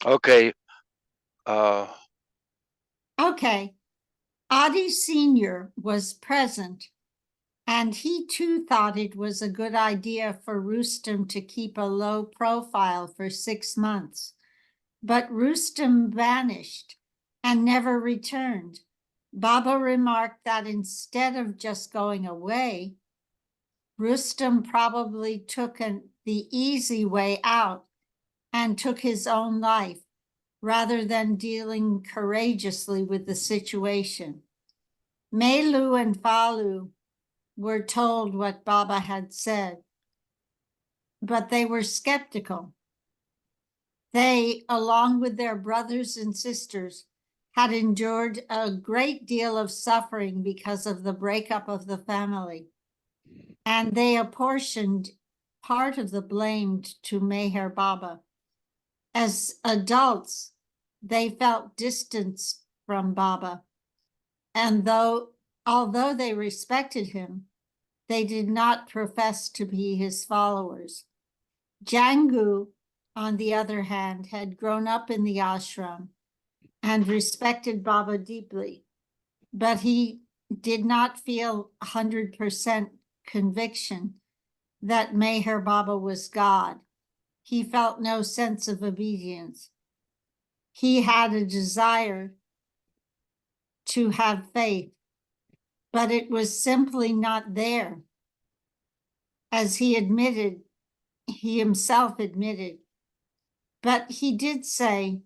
Okay. Uh, Okay. Adi Sr. was present, and he too thought it was a good idea for Rustem to keep a low profile for 6 months. But Rustem vanished and never returned. Baba remarked that instead of just going away, Rustem probably took the easy way out and took his own life rather than dealing courageously with the situation. Melu and Falu were told what Baba had said, but they were skeptical. They, along with their brothers and sisters, had endured a great deal of suffering because of the breakup of the family, and they apportioned part of the blame to Meher Baba. As adults, they felt distance from Baba, and although they respected him, they did not profess to be his followers. Jangu, on the other hand, had grown up in the ashram and respected Baba deeply, but he did not feel 100% conviction that Meher Baba was God. He felt no sense of obedience. He had a desire to have faith, but it was simply not there. As he himself admitted. But he did say,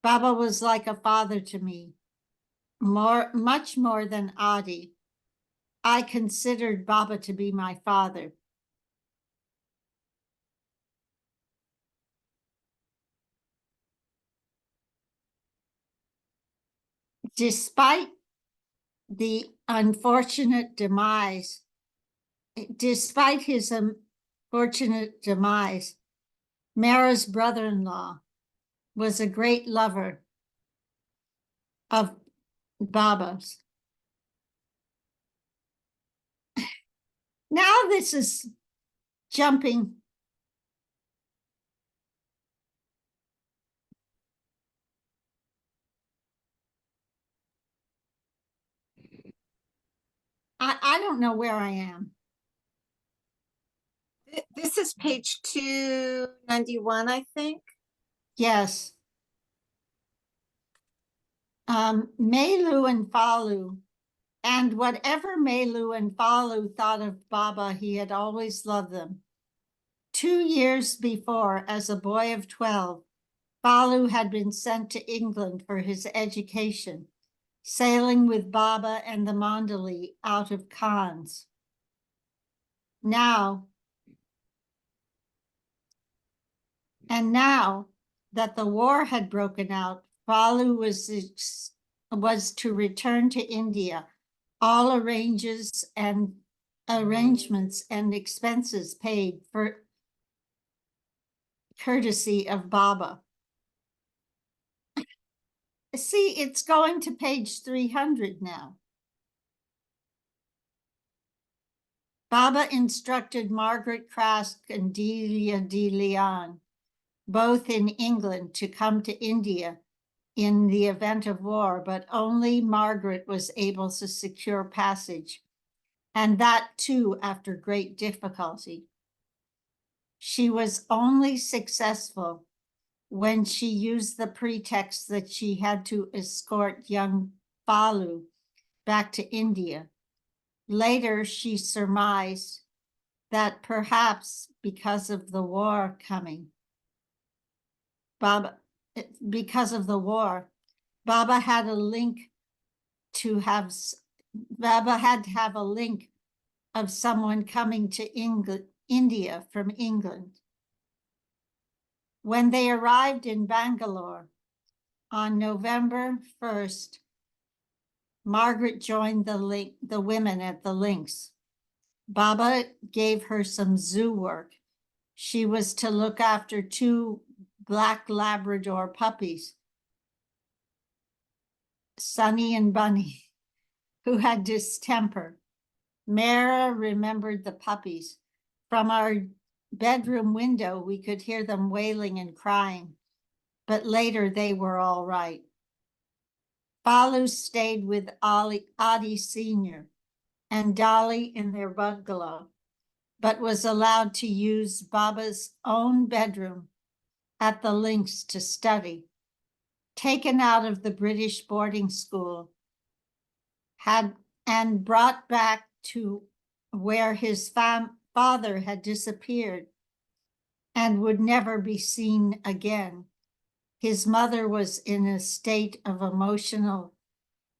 Baba was like a father to me, much more than Adi. I considered Baba to be my father. Despite the unfortunate demise, despite his unfortunate demise, Mara's brother-in-law was a great lover of Baba's. Now this is jumping. I don't know where I am. This is page 291, I think. Yes. Melu and Falu. And whatever Melu and Falu thought of Baba, he had always loved them. 2 years before, as a boy of 12, Falu had been sent to England for his education, sailing with Baba and the Mandali out of Cannes. Now that the war had broken out, Falu was to return to India, all arrangements and expenses paid for courtesy of Baba. See, it's going to page 300 now. Baba instructed Margaret Crask and Delia de Leon, both in England, to come to India in the event of war, but only Margaret was able to secure passage, and that too after great difficulty. She was only successful when she used the pretext that she had to escort young Falu back to India. Later, she surmised that perhaps because of the war coming, Baba had a link to have Baba had to have a link of someone coming to India from England. When they arrived in Bangalore on November 1st, Margaret joined the women at the links. Baba gave her some zoo work. She was to look after 2 black Labrador puppies, Sunny and Bunny, who had distemper. Mara remembered the puppies. From our bedroom window, we could hear them wailing and crying. but later they were all right. Balu stayed with Adi Sr. and Dolly in their bungalow, but was allowed to use Baba's own bedroom at the Links to study. Taken out of the British boarding school, and brought back to where his father had disappeared and would never be seen again. His mother was in a state of emotional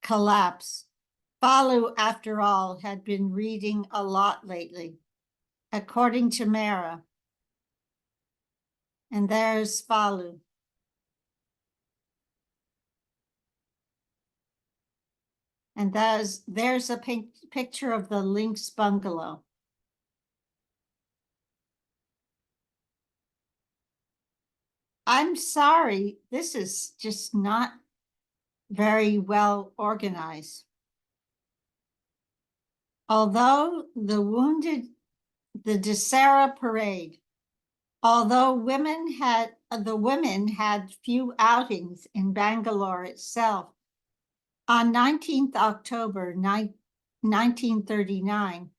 collapse. Balu, after all, had been reading a lot lately, according to Mehera. And there's Balu. And there's a picture of the Links bungalow. I'm sorry, this is just not very well organized. Although the Dussehra parade, although the women had few outings in Bangalore itself, on 19th October 1939,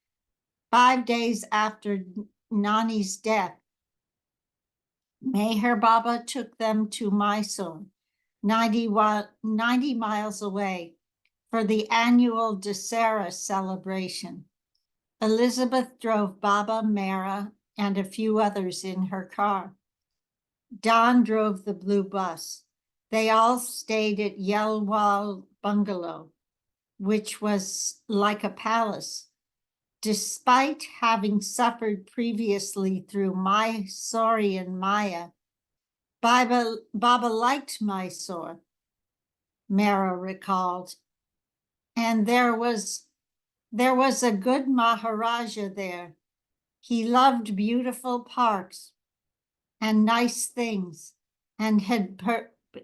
5 days after Nani's death, Meher Baba took them to Mysore, 90 miles away, for the annual Dussehra celebration. Elizabeth drove Baba, Mehera, and a few others in her car. Don drove the blue bus. They all stayed at Yelwal Bungalow, which was like a palace. Despite having suffered previously through Mysorean Maya, Baba liked Mysore, Mehera recalled. And there was a good Maharaja there. He loved beautiful parks and nice things, and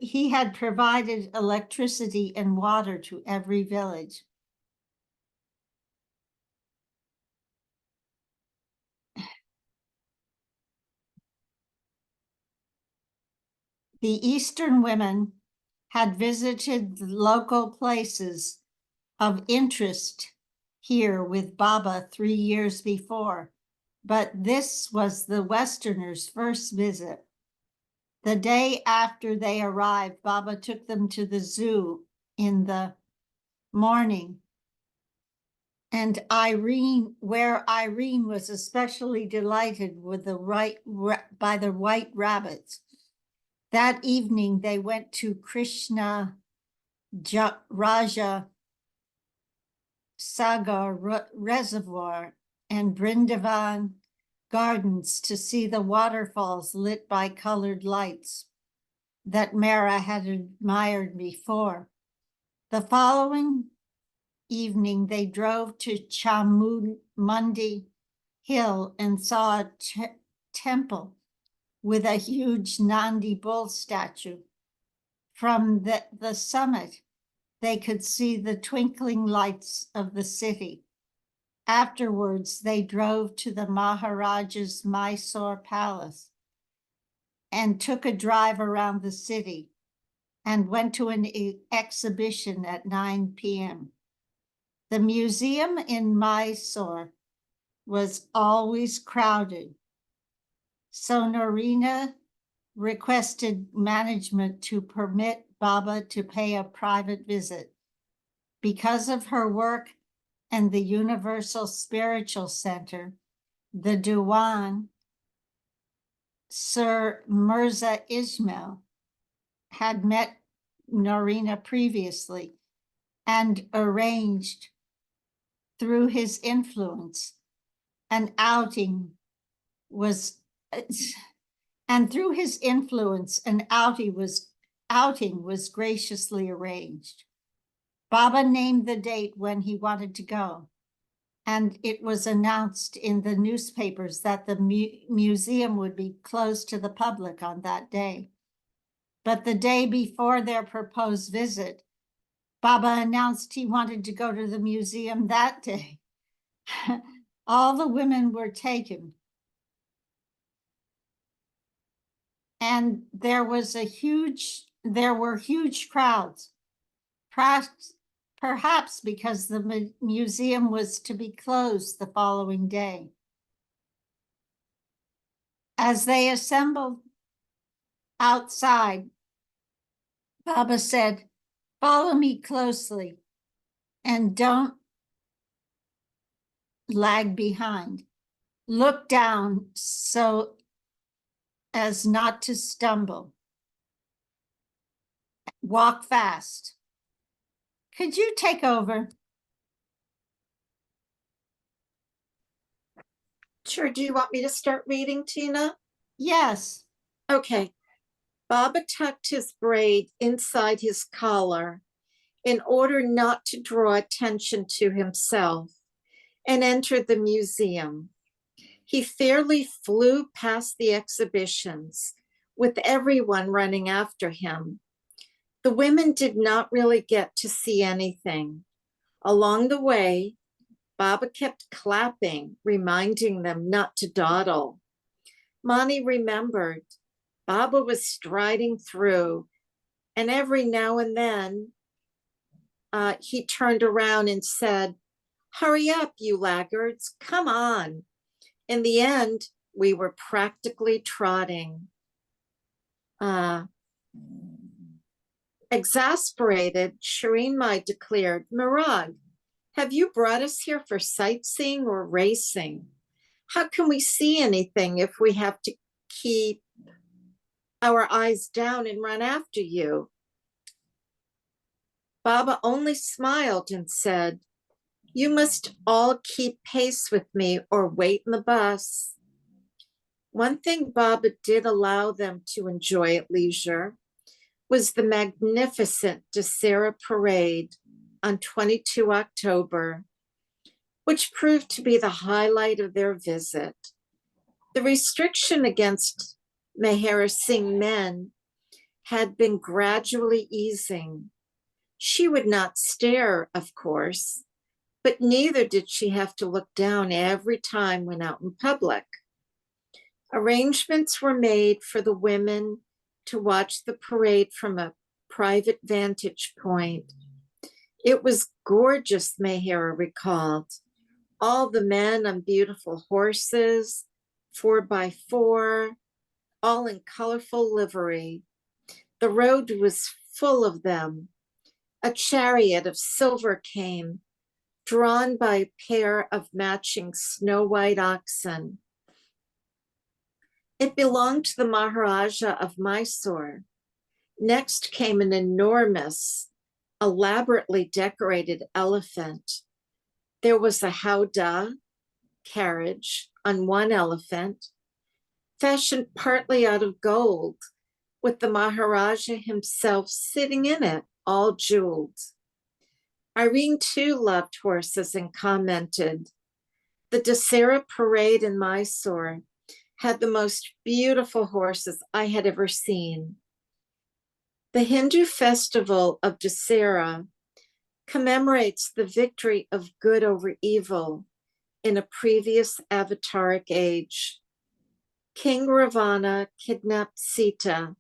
he had provided electricity and water to every village. The Eastern women had visited the local places of interest here with Baba 3 years before, but this was the Westerners' first visit. The day after they arrived, Baba took them to the zoo in the morning. And Irene was especially delighted with by the white rabbits. That evening, they went to Krishna Raja Sagar Reservoir and Brindavan Gardens to see the waterfalls lit by colored lights that Mehera had admired before. The following evening, they drove to Chamundi Hill and saw a temple with a huge Nandi bull statue. From the summit, they could see the twinkling lights of the city. Afterwards, they drove to the Maharaja's Mysore Palace and took a drive around the city and went to an exhibition at 9 p.m. The museum in Mysore was always crowded, so Narina requested management to permit Baba to pay a private visit. Because of her work and the Universal Spiritual Center, the Diwan, Sir Mirza Ismail, had met Narina previously and arranged through his influence an outing was graciously arranged. Baba named the date when he wanted to go, and it was announced in the newspapers that the museum would be closed to the public on that day. But the day before their proposed visit, Baba announced he wanted to go to the museum that day. All the women were taken. and there were huge crowds, perhaps because the museum was to be closed the following day. As they assembled outside, Baba said, "Follow me closely and don't lag behind. Look down so as not to stumble. Walk fast." Could you take over? Sure. Do you want me to start reading, Tina? Yes. Okay. Baba tucked his braid inside his collar in order not to draw attention to himself and entered the museum. He fairly flew past the exhibitions, with everyone running after him. The women did not really get to see anything. Along the way, Baba kept clapping, reminding them not to dawdle. Mani remembered Baba was striding through, and every now and then he turned around and said, "Hurry up, you laggards, come on." In the end, we were practically trotting. Exasperated, Shireen Mai declared, "Mirag, have you brought us here for sightseeing or racing? How can we see anything if we have to keep our eyes down and run after you?" Baba only smiled and said, "You must all keep pace with me or wait in the bus." One thing Baba did allow them to enjoy at leisure was the magnificent Dussehra parade on 22 October, which proved to be the highlight of their visit. The restriction against Mehera Singh men had been gradually easing. She would not stare, of course, but neither did she have to look down every time when out in public. Arrangements were made for the women to watch the parade from a private vantage point. It was gorgeous, Mehera recalled. All the men on beautiful horses, 4x4, all in colorful livery. The road was full of them. A chariot of silver came, drawn by a pair of matching snow-white oxen. It belonged to the Maharaja of Mysore. Next came an enormous, elaborately decorated elephant. There was a howdah carriage on one elephant, fashioned partly out of gold, with the Maharaja himself sitting in it, all jeweled. Irene too loved horses and commented, "The Dussehra parade in Mysore had the most beautiful horses I had ever seen." The Hindu festival of Dussehra commemorates the victory of good over evil in a previous avataric age. King Ravana kidnapped Sita,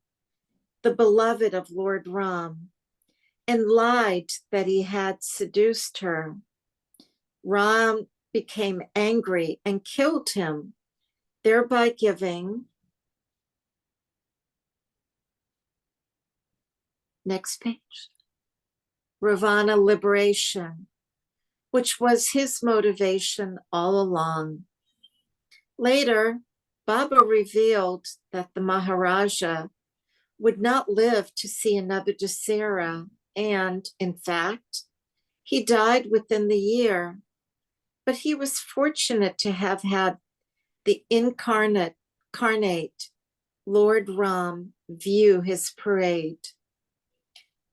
the beloved of Lord Ram, and lied that he had seduced her. Ram became angry and killed him, thereby giving, next page, Ravana liberation, which was his motivation all along. Later, Baba revealed that the Maharaja would not live to see another Dussehra, and, in fact, he died within the year. But he was fortunate to have had the incarnate Lord Ram view his parade.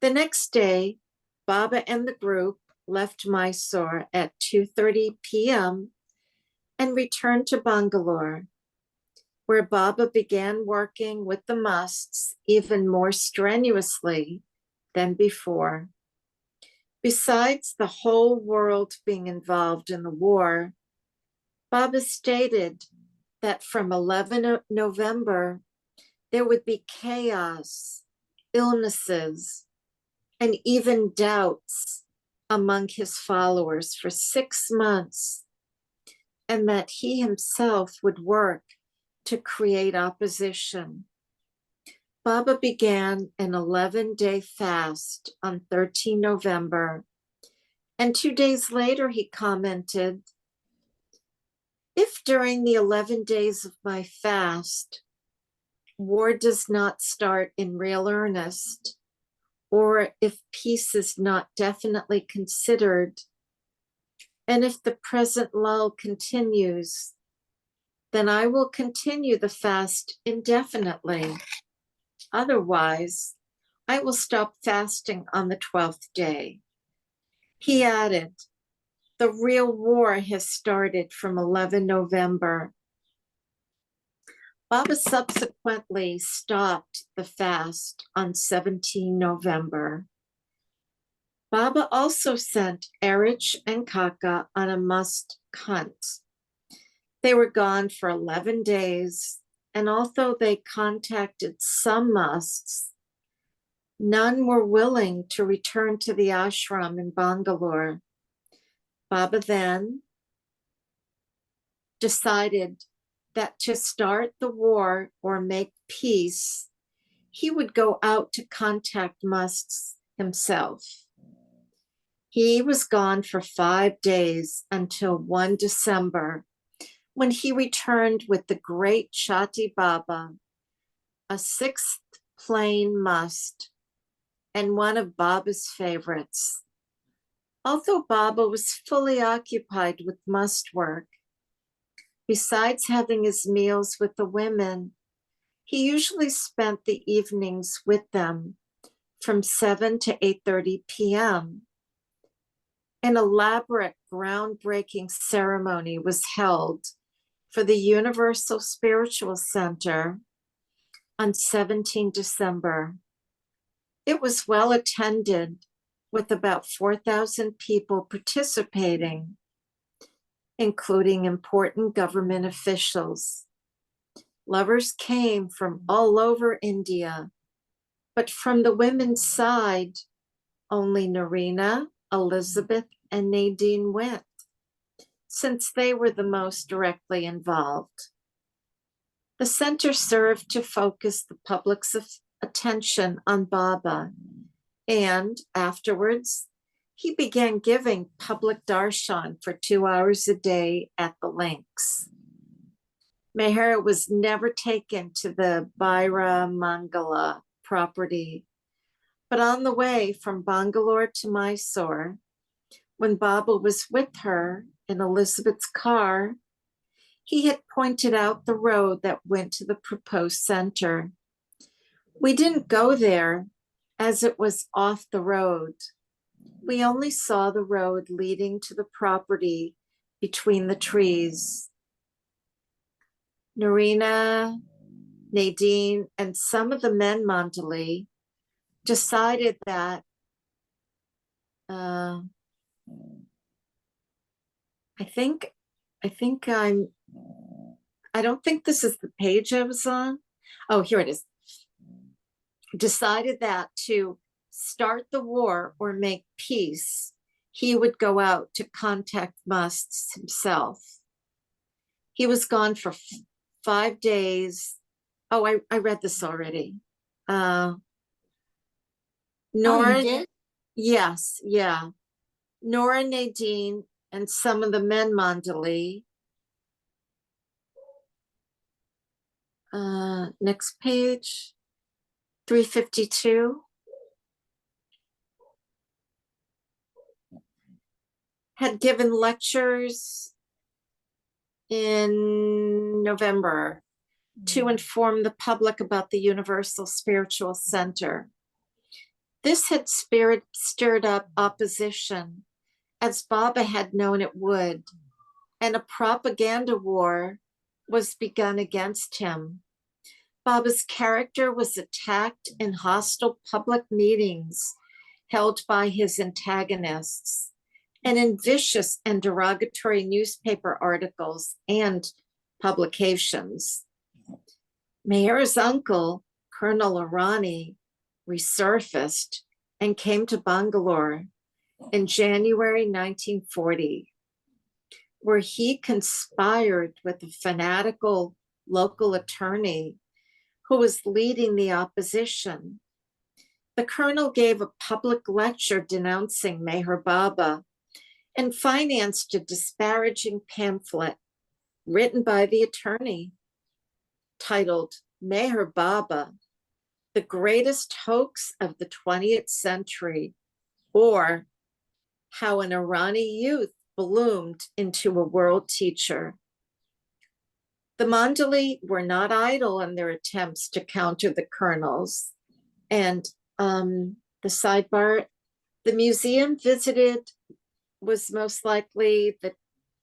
The next day, Baba and the group left Mysore at 2:30 p.m. and returned to Bangalore, where Baba began working with the musts even more strenuously than before. Besides the whole world being involved in the war, Baba stated that from 11 November there would be chaos, illnesses, and even doubts among his followers for 6 months, and that he himself would work to create opposition. Baba began an 11-day fast on 13 November, and 2 days later he commented, "If during the 11 days of my fast, war does not start in real earnest, or if peace is not definitely considered, and if the present lull continues, then I will continue the fast indefinitely. Otherwise, I will stop fasting on the 12th day." He added, "The real war has started from 11 November. Baba subsequently stopped the fast on 17 November. Baba also sent Erich and Kaka on a musk hunt. They were gone for 11 days, and although they contacted some musks, none were willing to return to the ashram in Bangalore. Baba then decided that to start the war or make peace, he would go out to contact musks himself. He was gone for 5 days until 1 December, when he returned with the great Chati Baba, a 6th plain must, and one of Baba's favorites. Although Baba was fully occupied with must work, besides having his meals with the women, he usually spent the evenings with them from 7 to 8:30 p.m. An elaborate, groundbreaking ceremony was held for the Universal Spiritual Center on 17 December. It was well attended, with about 4,000 people participating, including important government officials. Lovers came from all over India, but from the women's side, only Narina, Elizabeth, and Nadine went, since they were the most directly involved. The center served to focus the public's attention on Baba, and afterwards, he began giving public darshan for 2 hours a day at the links. Mehera was never taken to the Bhaira Mangala property, but on the way from Bangalore to Mysore, when Baba was with her in Elizabeth's car, he had pointed out the road that went to the proposed center. We didn't go there, as it was off the road. We only saw the road leading to the property between the trees. Narina, Nadine, and some of the men Mandali decided that I don't think this is the page I was on. Oh, here it is. Decided that to start the war or make peace, he would go out to contact musts himself. He was gone for 5 days. Oh, I read this already. Nora, Oh, you did? yes, yeah. Nora, Nadine, and some of the men Mandali. Next page, 352. Had given lectures in November to inform the public about the Universal Spiritual Center. This had stirred up opposition, as Baba had known it would, and a propaganda war was begun against him. Baba's character was attacked in hostile public meetings held by his antagonists, and in vicious and derogatory newspaper articles and publications. Mehera's uncle, Colonel Irani, resurfaced and came to Bangalore in January 1940, where he conspired with a fanatical local attorney who was leading the opposition. The colonel gave a public lecture denouncing Meher Baba and financed a disparaging pamphlet written by the attorney titled Meher Baba, the greatest hoax of the 20th century, or how an Irani youth bloomed into a world teacher. The Mandali were not idle in their attempts to counter the colonels. And the sidebar, the museum visited was most likely the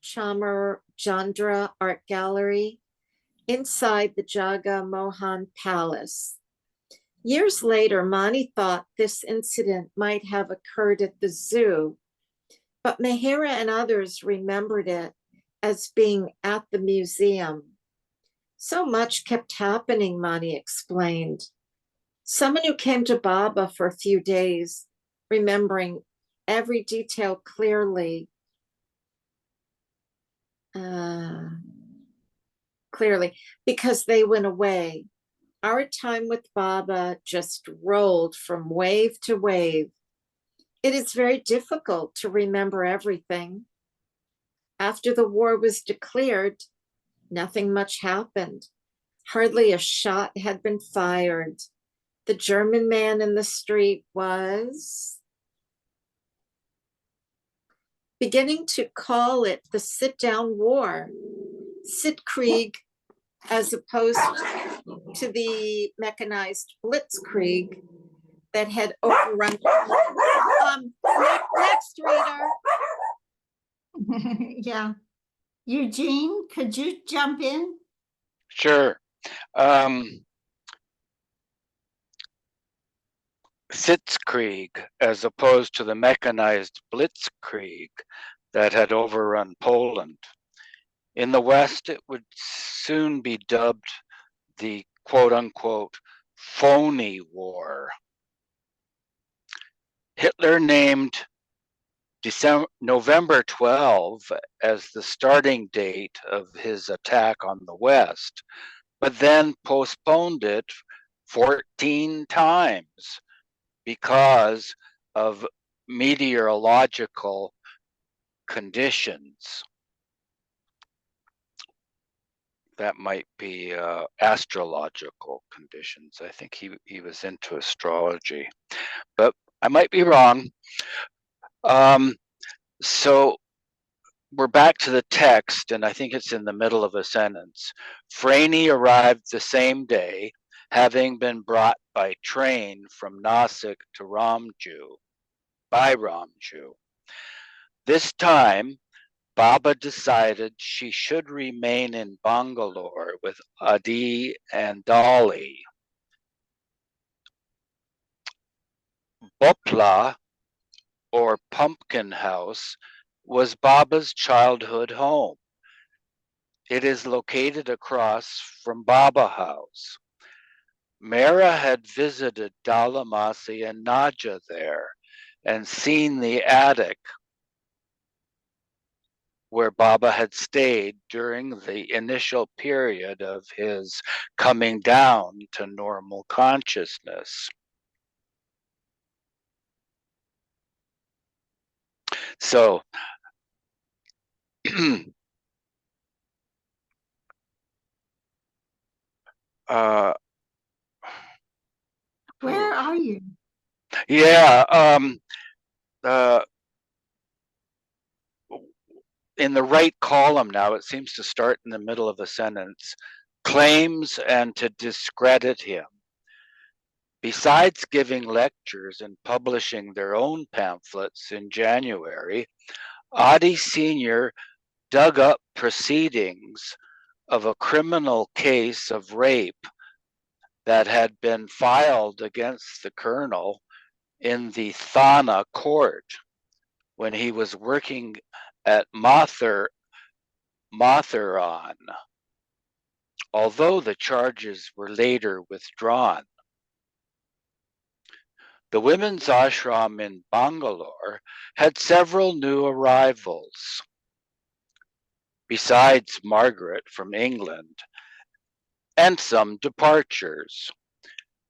Chamar Chandra Art Gallery inside the Jaga Mohan Palace. Years later, Mani thought this incident might have occurred at the zoo, but Mehera and others remembered it as being at the museum. So much kept happening, Mani explained. Someone who came to Baba for a few days, remembering every detail clearly, because they went away. Our time with Baba just rolled from wave to wave. It is very difficult to remember everything. After the war was declared, nothing much happened. Hardly a shot had been fired. The German man in the street was beginning to call it the sit-down war, Sitkrieg, as opposed to the mechanized blitzkrieg that had overrun. Next reader. Yeah. Eugene, could you jump in? Sure. Sitzkrieg, as opposed to the mechanized blitzkrieg that had overrun Poland. In the West, it would soon be dubbed the quote-unquote phony war. Hitler named November 12 as the starting date of his attack on the West, but then postponed it 14 times because of meteorological conditions. That might be astrological conditions. I think he was into astrology, but I might be wrong. So we're back to the text, and I think it's in the middle of a sentence. Franey arrived the same day, having been brought by train from Nasik to by Ramju. This time, Baba decided she should remain in Bangalore with Adi and Dolly. Bopla, or Pumpkin House, was Baba's childhood home. It is located across from Baba House. Mehera had visited Dalamasi and Naja there and seen the attic where Baba had stayed during the initial period of his coming down to normal consciousness. So, Where are you? yeah, in the right column now, it seems to start in the middle of a sentence. Claims and to discredit him. Besides giving lectures and publishing their own pamphlets in January, Adi Sr. dug up proceedings of a criminal case of rape that had been filed against the colonel in the Thana court when he was working at Matharan. although the charges were later withdrawn. The women's ashram in Bangalore had several new arrivals. Besides Margaret from England, and some departures.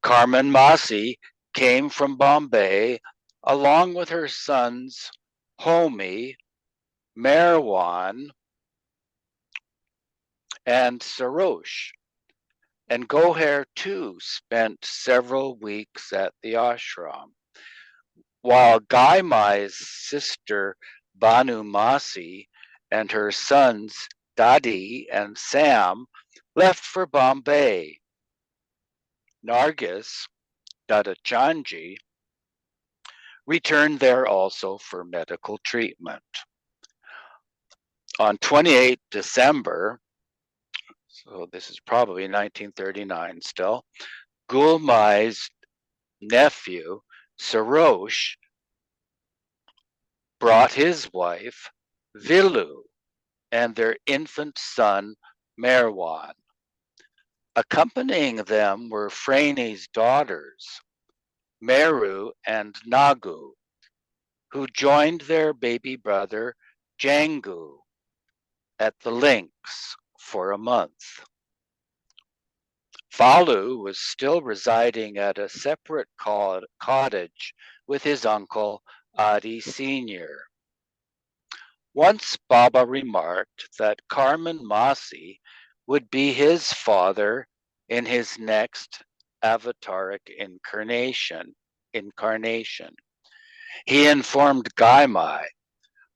Carmen Masi came from Bombay along with her sons Homi, Merwan, and Sarosh, and Goher too spent several weeks at the ashram, while Gaimai's sister Banu Masi and her sons Dadi and Sam left for Bombay. Nargis, Dada Chanji, returned there also for medical treatment. On 28 December, so this is probably 1939 still, Gulmai's nephew, Sarosh, brought his wife, Vilu, and their infant son, Merwan. Accompanying them were Fraine's daughters, Meru and Nagu, who joined their baby brother, Jangu, at the Links for a month. Falu was still residing at a separate cottage with his uncle, Adi Sr. Once Baba remarked that Carmen Masi would be his father in his next avataric incarnation. He informed Gaimai,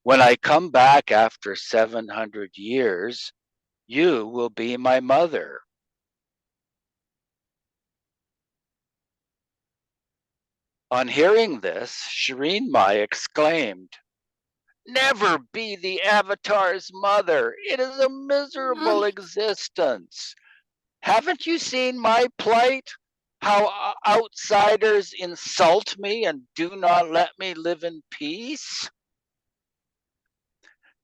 "When I come back after 700 years, you will be my mother." On hearing this, Shireen Mai exclaimed, "Never be the Avatar's mother. It is a miserable existence. Haven't you seen my plight? How outsiders insult me and do not let me live in peace?"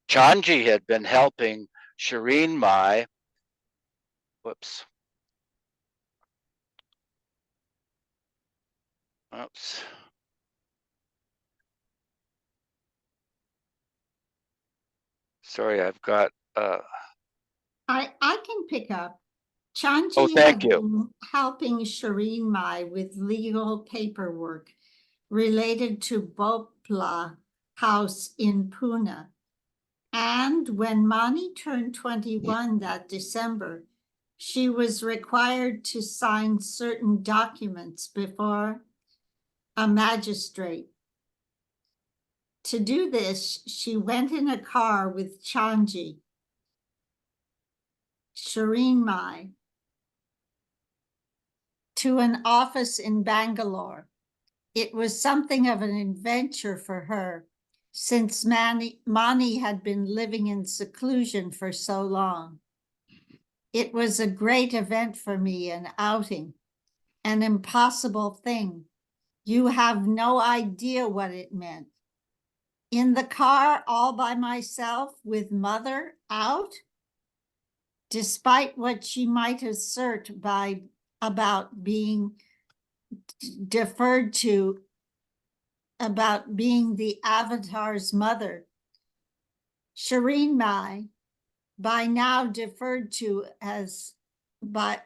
Chanji had been helping Shireen Mai. Whoops. Oops. Sorry, I've got I can pick up. Chanji Oh, thank had you. been helping Shireen Mai with legal paperwork related to Bopla House in Pune. And when Mani turned 21 that December, she was required to sign certain documents before a magistrate. To do this, she went in a car with Chanji, Shireen Mai, to an office in Bangalore. It was something of an adventure for her, since Mani had been living in seclusion for so long. It was a great event for me, an outing, an impossible thing. You have no idea what it meant. In the car all by myself with mother out, despite what she might assert about being deferred to, about being the Avatar's mother. Shireen Mai, by now deferred to as by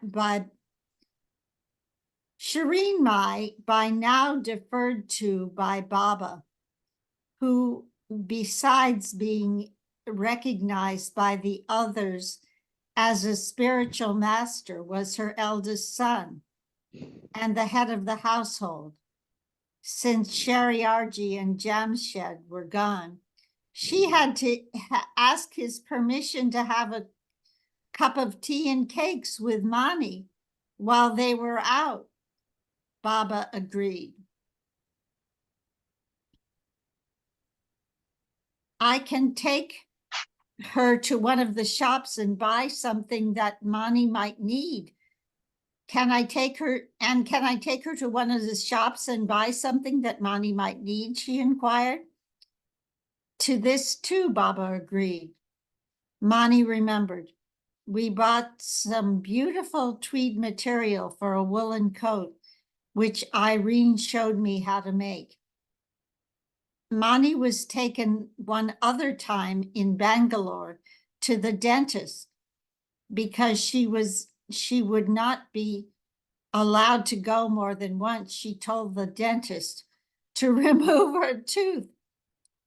Shireen Mai, by now deferred to by Baba, who, besides being recognized by the others as a spiritual master, was her eldest son and the head of the household. Since Shariarji and Jamshed were gone, she had to ask his permission to have a cup of tea and cakes with Mani while they were out. Baba agreed. I can take her to one of the shops and buy something that Mani might need. Can I take her to one of the shops and buy something that Mani might need? She inquired. To this too, Baba agreed. Mani remembered. we bought some beautiful tweed material for a woolen coat, which Irene showed me how to make. Mani was taken one other time in Bangalore to the dentist because she would not be allowed to go more than once. She told the dentist to remove her tooth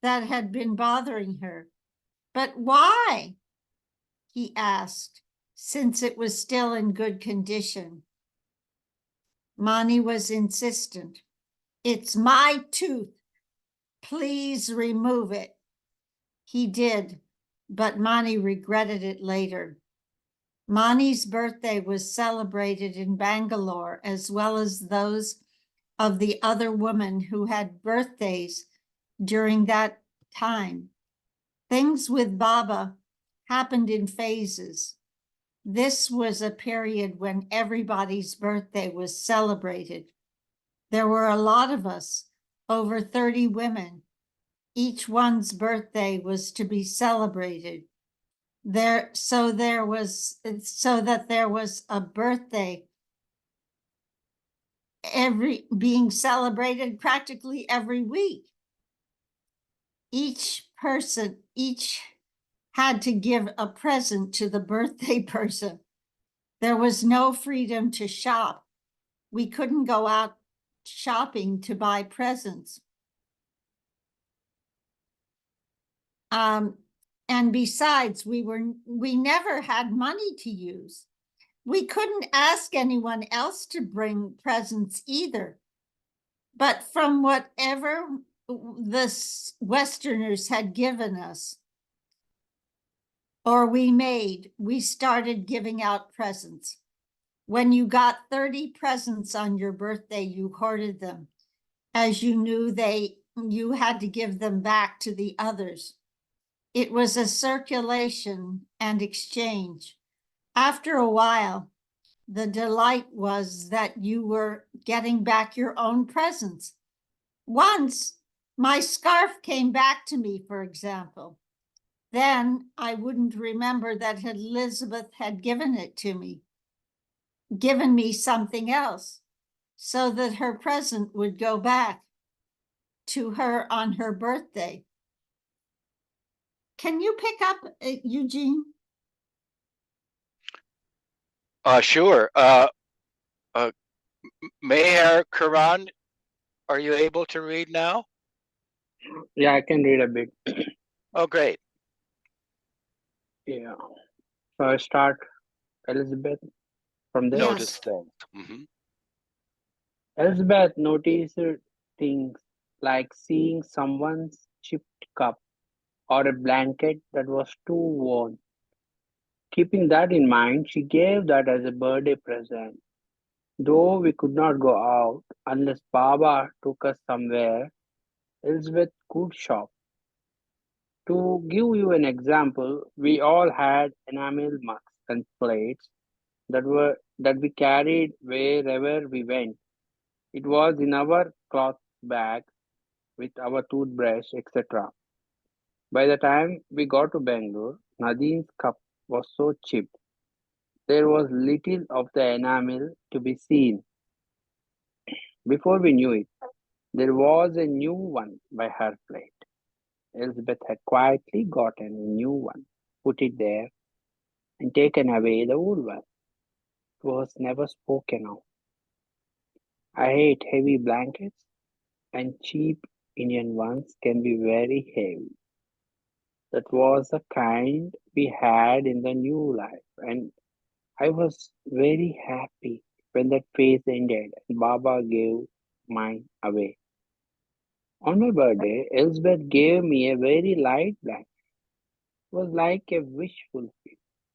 that had been bothering her. But why? He asked, since it was still in good condition. Mani was insistent. It's my tooth. Please remove it. He did, but Mani regretted it later. Mani's birthday was celebrated in Bangalore, as well as those of the other women who had birthdays during that time. Things with Baba happened in phases. This was a period when everybody's birthday was celebrated. There were a lot of us, over 30 women. Each one's birthday was to be celebrated. So that there was a birthday being celebrated practically every week. Each had to give a present to the birthday person. There was no freedom to shop. We couldn't go out shopping to buy presents. And besides, we never had money to use. We couldn't ask anyone else to bring presents either. But from whatever the Westerners had given us, or we started giving out presents. When you got 30 presents on your birthday, you hoarded them, as you knew you had to give them back to the others. It was a circulation and exchange. After a while, the delight was that you were getting back your own presents. Once, my scarf came back to me, for example. Then I wouldn't remember that Elizabeth had given me something else, so that her present would go back to her on her birthday. Can you pick up, Eugene? Sure. Meher Karan, are you able to read now? Yeah, I can read a bit. Oh, great. Yeah. So I start Elizabeth from there. Notice things. Mm-hmm. Elizabeth noticed things like seeing someone's chipped cup or a blanket that was too worn. Keeping that in mind, she gave that as a birthday present. Though we could not go out unless Baba took us somewhere, Elizabeth could shop. To give you an example, we all had enamel mugs and plates that we carried wherever we went. It was in our cloth bag with our toothbrush, etc. By the time we got to Bangalore, Nadine's cup was so chipped there was little of the enamel to be seen. Before we knew it, there was a new one by her plate. Elizabeth had quietly gotten a new one, put it there, and taken away the old one. It was never spoken of. I hate heavy blankets, and cheap Indian ones can be very heavy. That was the kind we had in the new life, and I was very happy when that phase ended and Baba gave mine away. On my birthday, Elizabeth gave me a very light blanket. It was like a wish fulfilled.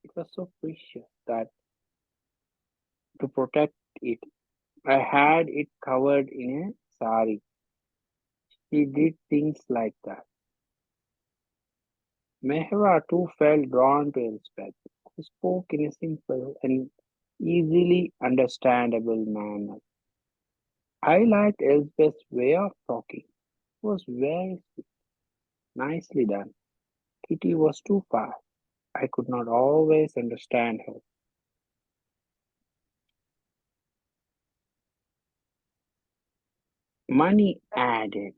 It was so precious that to protect it, I had it covered in a sari. She did things like that. Mehera too felt drawn to Elspeth, who spoke in a simple and easily understandable manner. I liked Elspeth's way of talking. It was very nicely done. Kitty was too fast. I could not always understand her. Money added,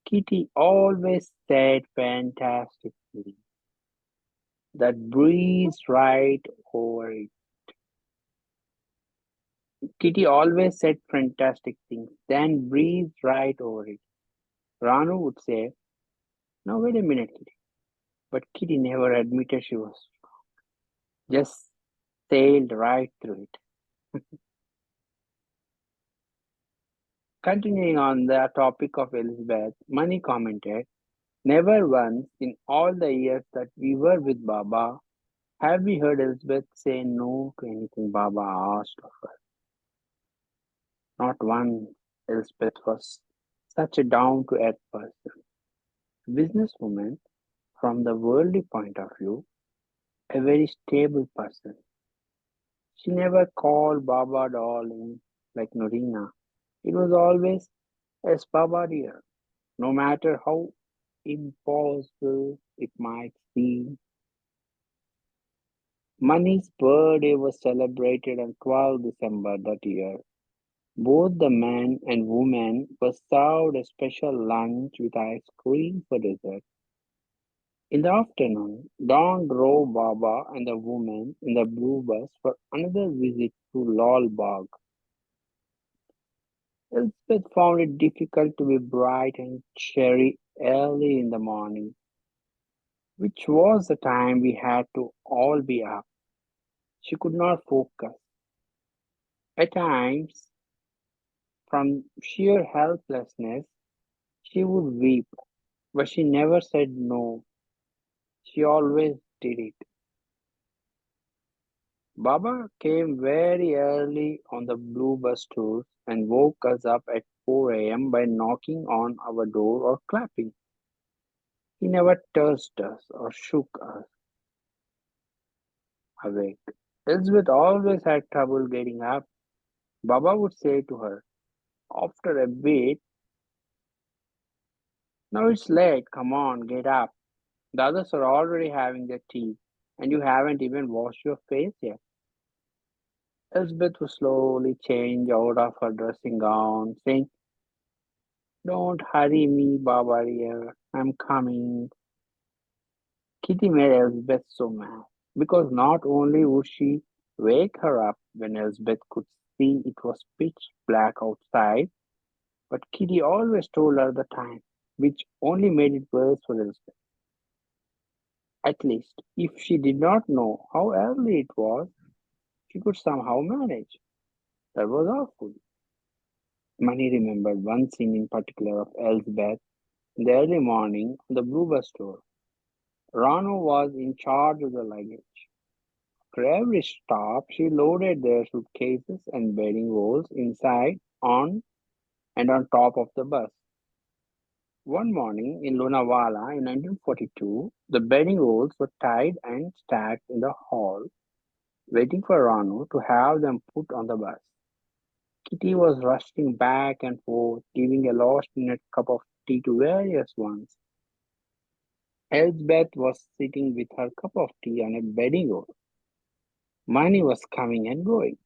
Kitty always said fantastic things that breezed right over it. Kitty always said fantastic things, then breezed right over it. Ranu would say, "Now wait a minute, Kitty." But Kitty never admitted she was, just sailed right through it. Continuing on the topic of Elizabeth, Money commented, "Never once in all the years that we were with Baba have we heard Elizabeth say no to anything Baba asked of her. Not once. Elizabeth was such a down to earth person, a businesswoman from the worldly point of view, a very stable person. She never called Baba darling like Norina. It was always, "Yes, Baba dear," no matter how impossible it might seem. Mani's birthday was celebrated on 12th December that year. Both the man and woman were served a special lunch with ice cream for dessert. In the afternoon, Don drove Baba and the woman in the blue bus for another visit to Lal Bagh. Elspeth found it difficult to be bright and cheery early in the morning, which was the time we had to all be up. She could not focus. At times, from sheer helplessness, she would weep, but she never said no. She always did it. Baba came very early on the blue bus tours and woke us up at 4 a.m. by knocking on our door or clapping. He never touched us or shook us awake. Elizabeth always had trouble getting up. Baba would say to her after a bit, "Now it's late, come on, get up. The others are already having their tea, and you haven't even washed your face yet." Elizabeth would slowly change out of her dressing gown, saying, "Don't hurry me, Baba dear, I'm coming." Kitty made Elizabeth so mad, because not only would she wake her up when Elizabeth could see it was pitch black outside, but Kitty always told her the time, which only made it worse for Elizabeth. At least, if she did not know how early it was, she could somehow manage. That was awful. Money remembered one scene in particular of Elizabeth in the early morning on the Blue Bus tour. Rano was in charge of the luggage. After every stop, she loaded their suitcases and bedding rolls inside, on, and on top of the bus. One morning in Lonavala in 1942, the bedding rolls were tied and stacked in the hall, waiting for Rano to have them put on the bus. Kitty was rushing back and forth, giving a last-minute cup of tea to various ones. Elsbeth was sitting with her cup of tea on a bedding roll. Money was coming and going.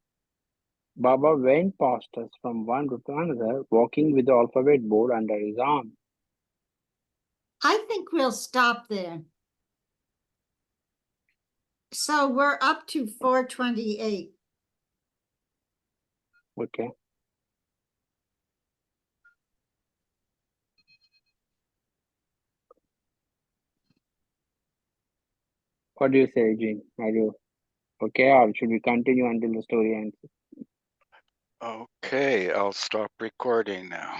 Baba went past us from one room to another, walking with the alphabet board under his arm. I think we'll stop there. So we're up to 428. Okay. What do you say, Jean? Are you okay, or should we continue until the story ends? Okay, I'll stop recording now.